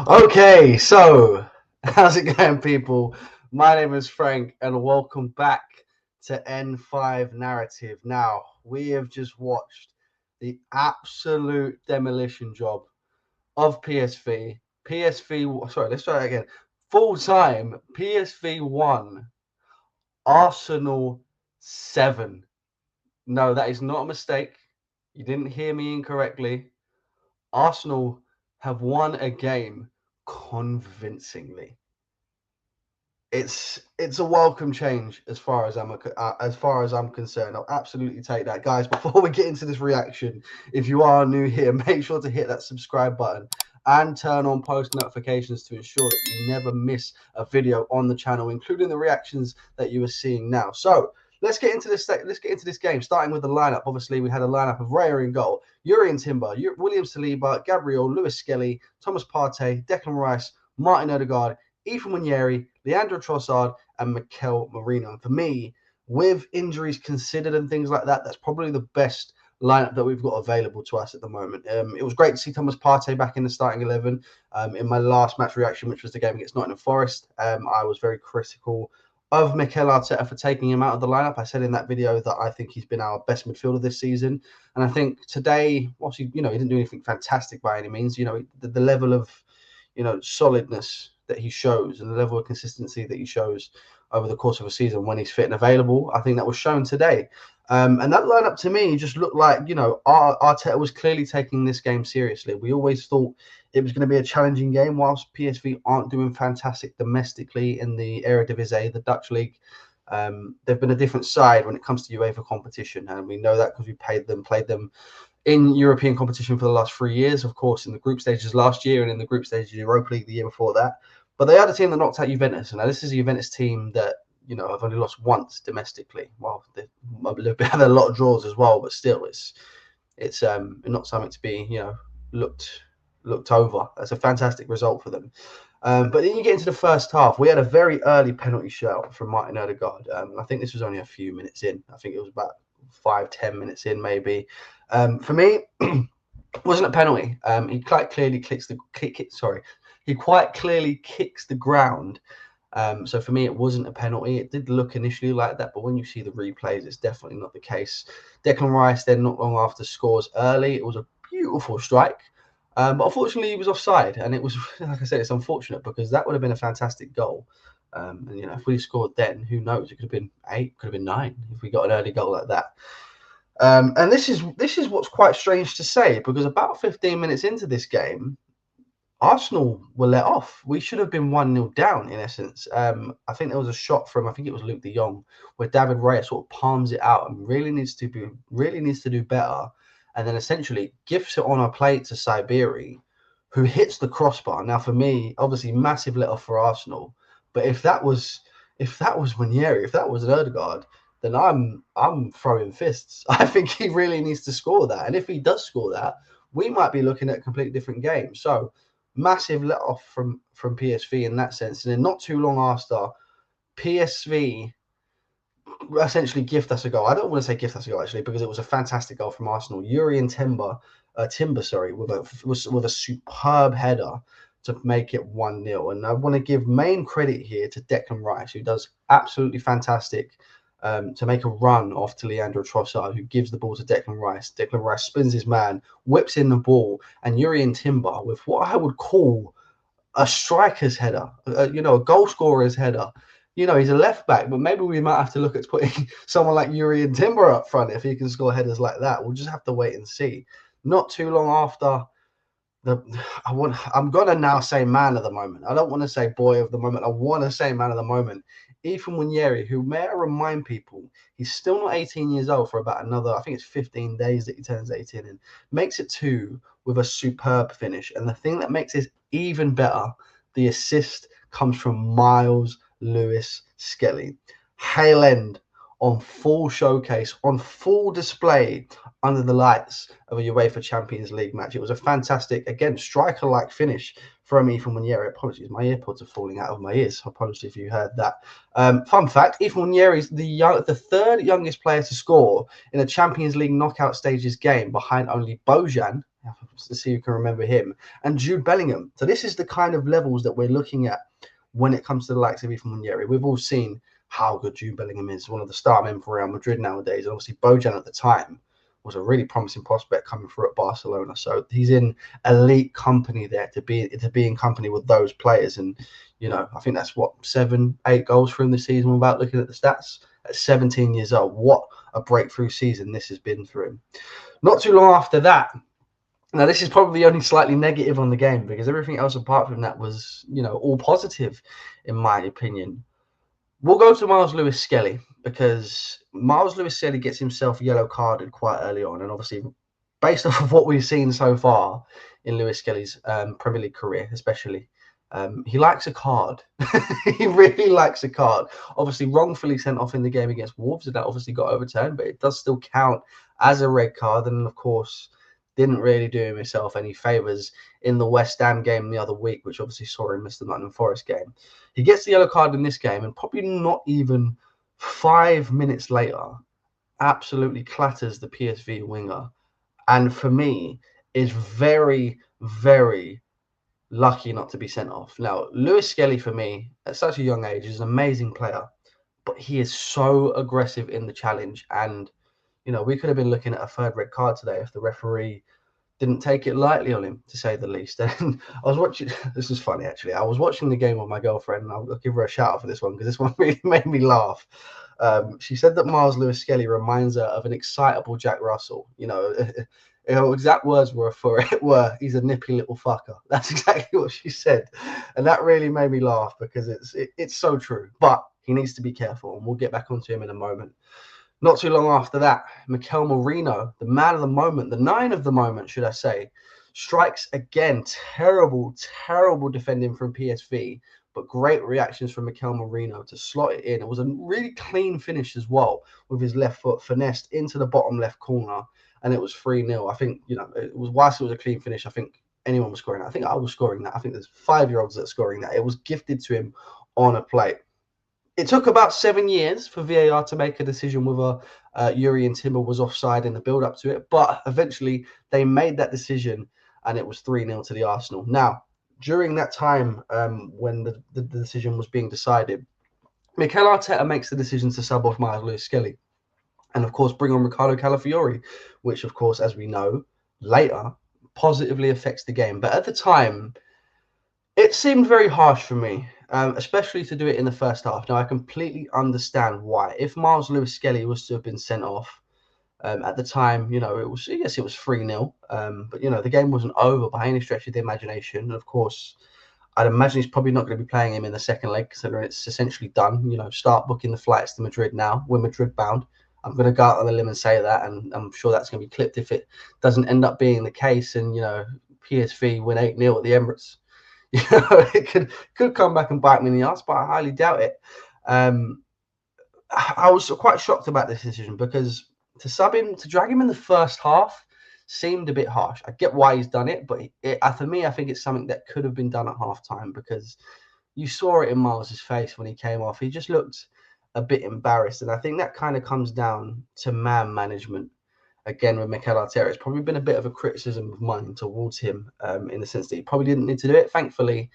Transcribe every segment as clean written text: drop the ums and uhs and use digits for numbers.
Okay, so how's it going, people? My name is Frank, and welcome back to N5 Narrative. Now, we have just watched the absolute demolition job of PSV. PSV, sorry, let's try that again. Full time, PSV 1, Arsenal 7. No, that is not a mistake. You didn't hear me incorrectly. Arsenal have won a game convincingly. It's a welcome change as far as I'm concerned. I'll absolutely take that, guys. Before we get into this reaction, if you are new here, make sure to hit that subscribe button and turn on post notifications to ensure that you never miss a video on the channel, including the reactions that you are seeing now. So let's get into this. Let's get into this game, starting with the lineup. Obviously, we had a lineup of Raya in goal, Yuri and Timber, William Saliba, Gabriel, Lewis Skelly, Thomas Partey, Declan Rice, Martin Odegaard, Ethan Nwaneri, Leandro Trossard, and Mikel Merino. And for me, with injuries considered and things like that, that's probably the best lineup that we've got available to us at the moment. It was great to see Thomas Partey back in the starting 11. In my last match reaction, which was the game against Nottingham Forest, I was very critical of Mikel Arteta for taking him out of the lineup. I said in that video that I think he's been our best midfielder this season. And I think today, whilst he didn't do anything fantastic by any means, the level of, solidness that he shows and the level of consistency that he shows over the course of a season when he's fit and available, I think that was shown today. And that lineup to me just looked like, Arteta was clearly taking this game seriously. We always thought it was going to be a challenging game, whilst PSV aren't doing fantastic domestically in the Eredivisie, the Dutch league. They've been a different side when it comes to UEFA competition, and we know that because we played them in European competition for the last 3 years, of course, in the group stages last year and in the group stages of Europa League the year before that. But they are the team that knocked out Juventus. And now this is a Juventus team that, have only lost once domestically. Well, they've had a lot of draws as well, but still, it's not something to be, looked over. That's a fantastic result for them. But then you get into the first half. We had a very early penalty shot from Martin Odegaard. I think this was only a few minutes in. I think it was about 5-10 minutes in, maybe. For me, wasn't a penalty. He quite clearly he quite clearly kicks the ground. So for me, it wasn't a penalty. It did look initially like that, but when you see the replays, it's definitely not the case. Declan Rice then, not long after, scores early. It was a beautiful strike. But unfortunately, he was offside. And it was, like I said, it's unfortunate because that would have been a fantastic goal. And, if we scored then, who knows? It could have been 8, could have been 9 if we got an early goal like that. And this is what's quite strange to say, because about 15 minutes into this game, Arsenal were let off. We should have been 1-0 down in essence. I think there was a shot from, I think it was Luke de Jong, where David Raya sort of palms it out and really needs to do better, and then essentially gifts it on a plate to Siberi, who hits the crossbar. Now for me, obviously massive let off for Arsenal, but if that was Ranieri, if that was an Odegaard, then I'm throwing fists. I think he really needs to score that, and if he does score that, we might be looking at a completely different game. So massive let off from PSV in that sense. And then not too long after, PSV essentially gift us a goal. I don't want to say gift us a goal actually, because it was a fantastic goal from Arsenal. Yuri and Timber, with a superb header to make it 1-0. And I want to give main credit here to Declan Rice, who does absolutely fantastic to make a run off to Leandro Trossard, who gives the ball to Declan Rice. Declan Rice spins his man, whips in the ball, and Yuri and Timber with what I would call a striker's header, a goal scorer's header. He's a left back, but maybe we might have to look at putting someone like Yuri and Timber up front if he can score headers like that. We'll just have to wait and see. Not too long after, I'm gonna now say man of the moment. I don't want to say boy of the moment. I want to say man of the moment. Ethan Nwaneri, who, may I remind people, he's still not 18 years old for about another, I think it's 15 days that he turns 18 in, makes it 2 with a superb finish. And the thing that makes it even better, the assist comes from Miles Lewis Skelly. Hail end on full showcase, on full display under the lights of a UEFA Champions League match. It was a fantastic, again, striker-like finish from Ethan Nwaneri. Apologies, my earpods are falling out of my ears. Apologies if you heard that. Fun fact, Ethan Nwaneri is the third youngest player to score in a Champions League knockout stages game, behind only Bojan, to see who can remember him, and Jude Bellingham. So this is the kind of levels that we're looking at when it comes to the likes of Ethan Nwaneri. We've all seen how good Jude Bellingham is, one of the star men for Real Madrid nowadays. And obviously Bojan at the time was a really promising prospect coming through at Barcelona. So he's in elite company there to be in company with those players. And, you know, I think that's what, 7-8 goals for him this season without looking at the stats. At 17 years old, what a breakthrough season this has been for him. Not too long after that, now, this is probably only slightly negative on the game, because everything else apart from that was, you know, all positive, in my opinion. We'll go to Miles Lewis-Skelly, because Miles Lewis-Skelly gets himself yellow carded quite early on. And obviously, based off of what we've seen so far in Lewis-Skelly's Premier League career, especially, he likes a card. He really likes a card. Obviously, wrongfully sent off in the game against Wolves, and that obviously got overturned, but it does still count as a red card. And of course, didn't really do himself any favours in the West Ham game the other week, which obviously saw him miss the Nottingham Forest game. He gets the yellow card in this game, and probably not even 5 minutes later, absolutely clatters the PSV winger. And for me, is very, very lucky not to be sent off. Now, Lewis-Skelly, for me, at such a young age, is an amazing player, but he is so aggressive in the challenge. And you know, we could have been looking at a third red card today if the referee didn't take it lightly on him, to say the least. And I was watching, this is funny actually, I was watching the game with my girlfriend, and I'll give her a shout out for this one, because this one really made me laugh. She said that Miles Lewis-Skelly reminds her of an excitable Jack Russell. You know, her exact words were he's a nippy little fucker. That's exactly what she said. And that really made me laugh, because it's so true. But he needs to be careful, and we'll get back onto him in a moment. Not too long after that, Mikel Merino, the man of the moment, the 9 of the moment, should I say, strikes again. Terrible, terrible defending from PSV, but great reactions from Mikel Merino to slot it in. It was a really clean finish as well, with his left foot finessed into the bottom left corner, and it was 3-0. I think, you know, whilst it was a clean finish, I think anyone was scoring that. I think I was scoring that. I think there's 5-year-olds that are scoring that. It was gifted to him on a plate. It took about 7 years for VAR to make a decision whether Jurrien Timber was offside in the build-up to it, but eventually they made that decision, and it was 3-0 to the Arsenal. Now, during that time when the decision was being decided, Mikel Arteta makes the decision to sub off Miles Lewis-Skelly, and of course bring on Ricardo Calafiori, which of course, as we know, later positively affects the game. But at the time, it seemed very harsh for me. Especially to do it in the first half. Now, I completely understand why. If Miles Lewis-Skelly was to have been sent off at the time, you know, it was 3-0. But, you know, the game wasn't over by any stretch of the imagination. And, of course, I'd imagine he's probably not going to be playing him in the second leg, considering it's essentially done. You know, start booking the flights to Madrid now. We're Madrid bound. I'm going to go out on a limb and say that, and I'm sure that's going to be clipped if it doesn't end up being the case. And, you know, PSV win 8-0 at the Emirates. You know, it could come back and bite me in the ass, but I highly doubt it. I was quite shocked about this decision, because to drag him in the first half seemed a bit harsh. I get why he's done it, but for me, I think it's something that could have been done at halftime, because you saw it in Miles's face when he came off. He just looked a bit embarrassed, and I think that kind of comes down to man management. Again, with Mikel Arteta, it's probably been a bit of a criticism of mine towards him in the sense that he probably didn't need to do it. Thankfully,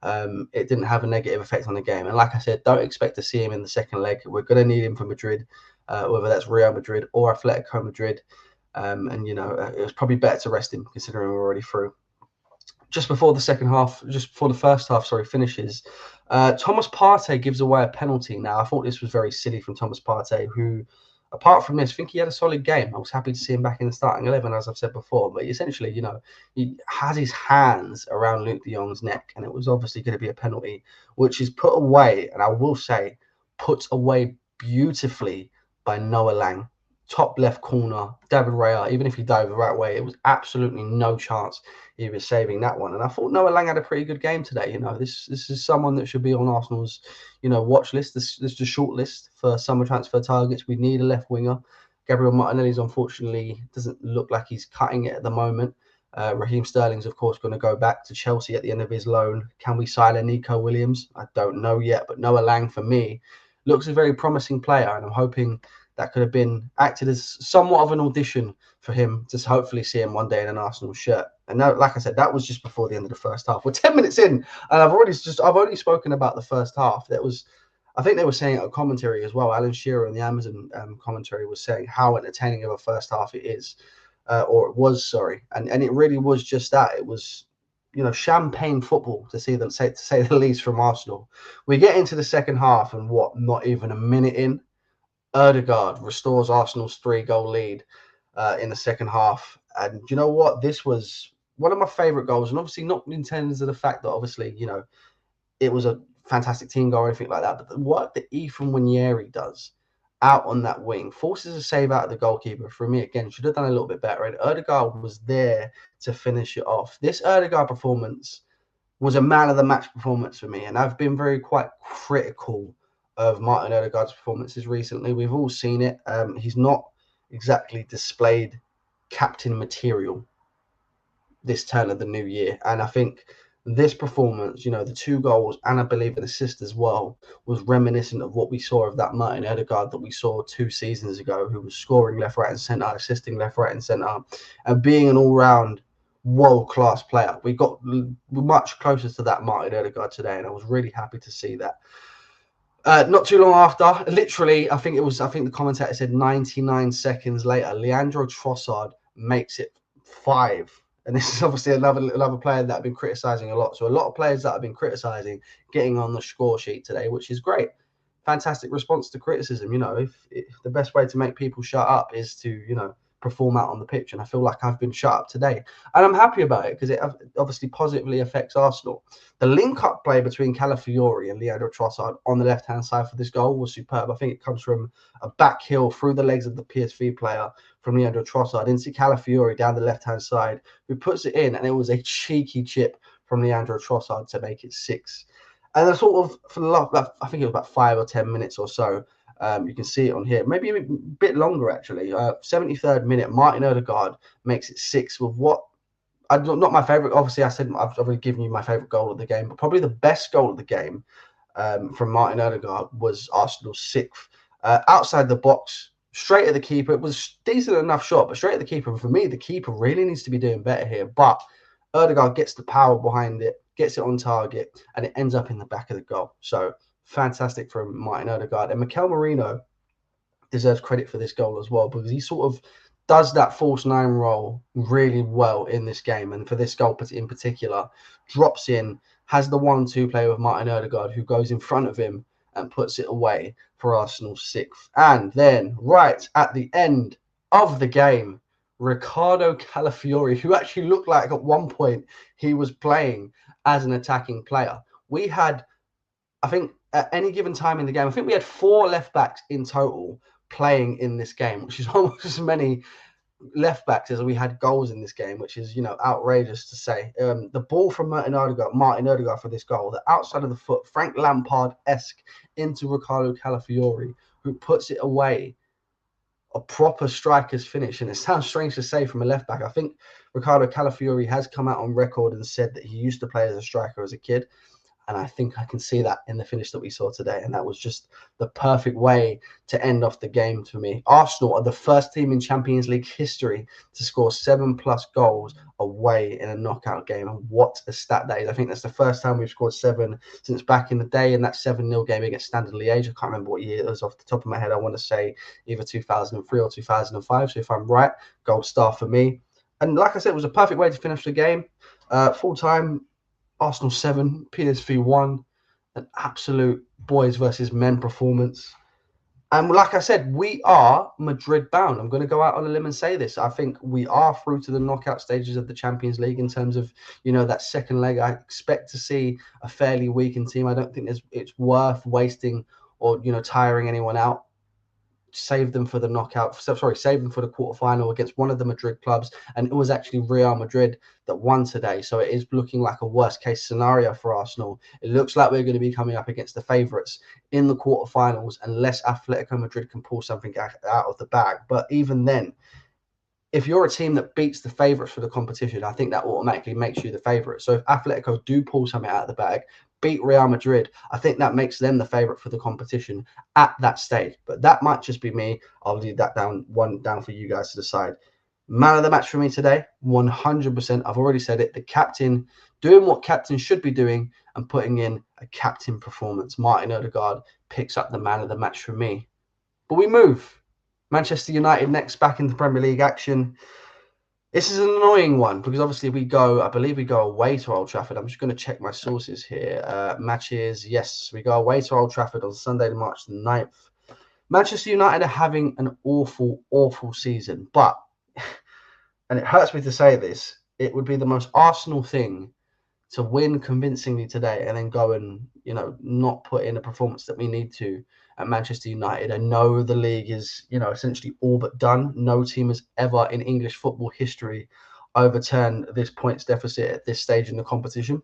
it didn't have a negative effect on the game. And like I said, don't expect to see him in the second leg. We're going to need him for Madrid, whether that's Real Madrid or Atletico Madrid. And, you know, it was probably better to rest him, considering we're already through. Just before the first half, finishes, Thomas Partey gives away a penalty. Now, I thought this was very silly from Thomas Partey, who, apart from this, I think he had a solid game. I was happy to see him back in the starting 11, as I've said before. But essentially, you know, he has his hands around Luke de Jong's neck, and it was obviously going to be a penalty, which is put away, and I will say, put away beautifully by Noah Lang. top left corner, David Raya, even if he dived the right way, it was absolutely no chance he was saving that one. And I thought Noah Lang had a pretty good game today. This is someone that should be on Arsenal's, watch list. This is the short list for summer transfer targets. We need a left winger. Gabriel Martinelli's unfortunately doesn't look like he's cutting it at the moment. Raheem Sterling's, of course, going to go back to Chelsea at the end of his loan. Can we sign Nico Williams? I don't know yet, but Noah Lang, for me, looks a very promising player, and I'm hoping that could have been acted as somewhat of an audition for him to hopefully see him one day in an Arsenal shirt. And now, like I said, that was just before the end of the first half. We're 10 minutes in, and I've only spoken about the first half. I think they were saying it at commentary as well. Alan Shearer in the Amazon commentary was saying how entertaining of a first half it is, or it was, sorry. And it really was just that. It was, champagne football, to say the least, from Arsenal. We get into the second half, and not even a minute in, Ødegaard restores Arsenal's 3-goal lead in the second half. And you know what? This was one of my favourite goals. And obviously not in terms of the fact that, obviously, it was a fantastic team goal or anything like that. But the work that Ethan Nwaneri does out on that wing forces a save out of the goalkeeper. For me, again, should have done a little bit better. And Ødegaard was there to finish it off. This Ødegaard performance was a man of the match performance for me. And I've been quite critical of Martin Ødegaard's performances recently. We've all seen it. He's not exactly displayed captain material this turn of the new year. And I think this performance, the 2 goals and I believe an assist as well, was reminiscent of what we saw of that Martin Ødegaard that we saw 2 seasons ago, who was scoring left, right and centre, assisting left, right and centre, and being an all-round world-class player. We got much closer to that Martin Ødegaard today, and I was really happy to see that. Not too long after, literally, I think the commentator said 99 seconds later, Leandro Trossard makes it 5. And this is obviously another player that I've been criticising a lot. So a lot of players that I've been criticising getting on the score sheet today, which is great. Fantastic response to criticism. If the best way to make people shut up is to, perform out on the pitch. And I feel like I've been shut up today. And I'm happy about it because it obviously positively affects Arsenal. The link-up play between Calafiori and Leandro Trossard on the left-hand side for this goal was superb. I think it comes from a back heel through the legs of the PSV player from Leandro Trossard into Calafiori down the left-hand side, who puts it in, and it was a cheeky chip from Leandro Trossard to make it 6. And then sort of, I think it was about 5 or 10 minutes or so, you can see it on here, maybe a bit longer actually. 73rd minute, Martin Ødegaard makes it 6 with not my favourite. Obviously, I said I've already given you my favourite goal of the game, but probably the best goal of the game from Martin Ødegaard was Arsenal's 6th. Outside the box, straight at the keeper. It was a decent enough shot, but straight at the keeper. And for me, the keeper really needs to be doing better here. But Ødegaard gets the power behind it, gets it on target, and it ends up in the back of the goal. So fantastic from Martin Ødegaard. And Mikel Merino deserves credit for this goal as well, because he sort of does that false 9 role really well in this game. And for this goal in particular, drops in, has the 1-2 play with Martin Ødegaard, who goes in front of him and puts it away for Arsenal's 6th. And then right at the end of the game, Ricardo Calafiori, who actually looked like at one point he was playing as an attacking player. We had, I think, at any given time in the game, I think we had 4 left backs in total playing in this game, which is almost as many left backs as we had goals in this game, which is, outrageous to say. The ball from Martin Ødegaard for this goal, the outside of the foot, Frank Lampard-esque into Ricardo Calafiori, who puts it away. A proper striker's finish. And it sounds strange to say from a left back. I think Ricardo Calafiori has come out on record and said that he used to play as a striker as a kid. And I think I can see that in the finish that we saw today. And that was just the perfect way to end off the game for me. Arsenal are the first team in Champions League history to score 7+ goals away in a knockout game. And what a stat that is. I think that's the first time we've scored 7 since back in the day in that 7-0 game against Standard Liège. I can't remember what year it was off the top of my head. I want to say either 2003 or 2005. So if I'm right, gold star for me. And like I said, it was a perfect way to finish the game. Full time. Arsenal 7, PSV 1, an absolute boys versus men performance. And like I said, we are Madrid bound. I'm going to go out on a limb and say this. I think we are through to the knockout stages of the Champions League in terms of, that second leg. I expect to see a fairly weakened team. I don't think it's worth wasting or, tiring anyone out save them for the knockout. Sorry, save them for the quarterfinal against one of the Madrid clubs, and it was actually Real Madrid that won today. So it is looking like a worst case scenario for Arsenal. It looks like we're going to be coming up against the favourites in the quarterfinals unless Atletico Madrid can pull something out of the bag. But even then, if you're a team that beats the favourites for the competition, I think that automatically makes you the favourite. So if Atletico do pull something out of the bag, beat Real Madrid, I think that makes them the favourite for the competition at that stage. But that might just be me. I'll leave that down for you guys to decide. Man of the match for me today, 100%. I've already said it. The captain doing what captain should be doing and putting in a captain performance. Martin Odegaard picks up the man of the match for me. But we move. Manchester United next, back in the Premier League action. This is an annoying one because obviously I believe we go away to Old Trafford. I'm just going to check my sources here. Matches, yes, we go away to Old Trafford on Sunday, March the 9th. Manchester United are having an awful, awful season. But, and it hurts me to say this, it would be the most Arsenal thing to win convincingly today and then go and, not put in a performance that we need to at Manchester United. I know the league is, essentially all but done. No team has ever in English football history overturned this points deficit at this stage in the competition.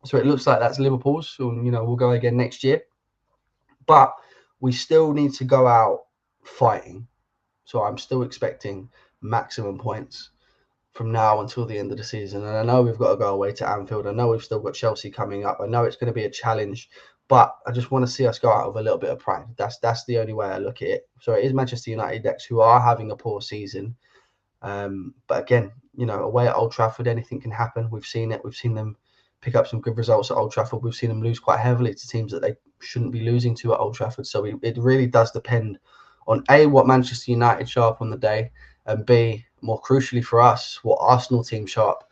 So it looks like that's Liverpool's. So, we'll go again next year. But we still need to go out fighting. So I'm still expecting maximum points from now until the end of the season. And I know we've got to go away to Anfield. I know we've still got Chelsea coming up. I know it's going to be a challenge, but I just want to see us go out with a little bit of pride. That's the only way I look at it. So it is Manchester United next, who are having a poor season. But again, away at Old Trafford, anything can happen. We've seen it. We've seen them pick up some good results at Old Trafford. We've seen them lose quite heavily to teams that they shouldn't be losing to at Old Trafford. So it really does depend on A, what Manchester United show up on the day, and B, more crucially for us, what Arsenal team show up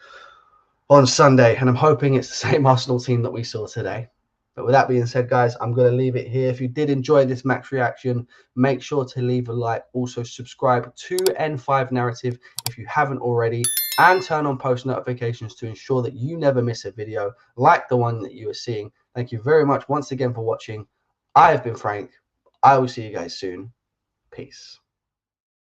on Sunday. And I'm hoping it's the same Arsenal team that we saw today. But with that being said, guys, I'm going to leave it here. If you did enjoy this match reaction, make sure to leave a like. Also, subscribe to N5 Narrative if you haven't already, and turn on post notifications to ensure that you never miss a video like the one that you are seeing. Thank you very much once again for watching. I have been Frank. I will see you guys soon. Peace.